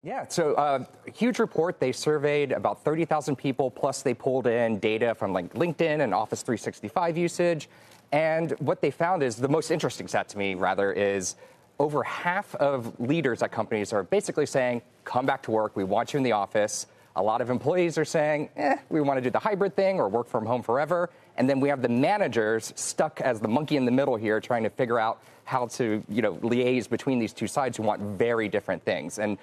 Yeah, so a huge report. They surveyed about 30,000 people, plus they pulled in data from like LinkedIn and Office 365 usage. And what they found is the most interesting stat to me, rather, is over half of leaders at companies are basically saying, come back to work. We want you in the office. A lot of employees are saying, we want to do the hybrid thing or work from home forever. And then we have the managers stuck as the monkey in the middle here trying to figure out how to, liaise between these two sides who want very different things. And,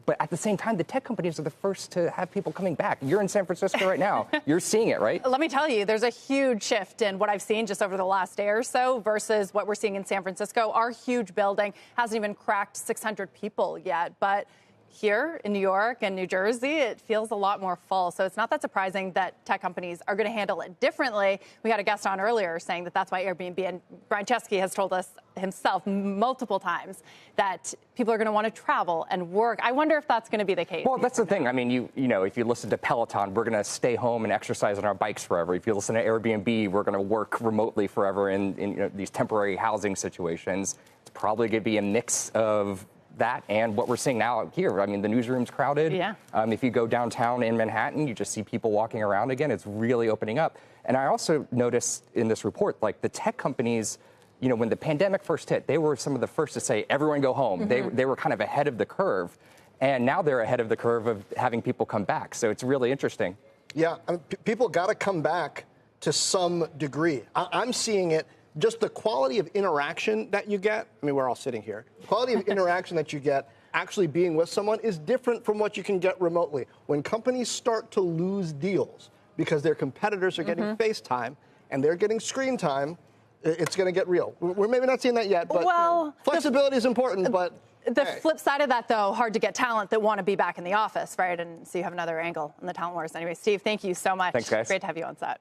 but at the same time, the tech companies are the first to have people coming back. You're in San Francisco right now. You're seeing it, right? Let me tell you, there's a huge shift in what I've seen just over the last day or so versus what we're seeing in San Francisco. Our huge building hasn't even cracked 600 people yet, but here in New York and New Jersey, it feels a lot more full. So it's not that surprising that tech companies are going to handle it differently. We had a guest on earlier saying that that's why Airbnb, and Brian Chesky has told us himself multiple times that people are going to want to travel and work. I wonder if that's going to be the case. Well, that's the thing. I mean, if you listen to Peloton, we're going to stay home and exercise on our bikes forever. If you listen to Airbnb, we're going to work remotely forever in these temporary housing situations. It's probably going to be a mix of that and what we're seeing now here. I mean, the newsroom's crowded. Yeah. If you go downtown in Manhattan, you just see people walking around again. It's really opening up. And I also noticed in this report, like the tech companies, when the pandemic first hit, they were some of the first to say, everyone go home. Mm-hmm. They were kind of ahead of the curve. And now they're ahead of the curve of having people come back. So it's really interesting. Yeah, people got to come back to some degree. I'm seeing it. Just the quality of interaction that you get, I mean, we're all sitting here. The quality of interaction that you get actually being with someone is different from what you can get remotely. When companies start to lose deals because their competitors are getting FaceTime and they're getting screen time, it's going to get real. We're maybe not seeing that yet, but flexibility is important, but... The flip side of that, though, hard to get talent that want to be back in the office, right? And so you have another angle in the talent wars. Anyway, Steve, thank you so much. Thanks, guys. Great to have you on set.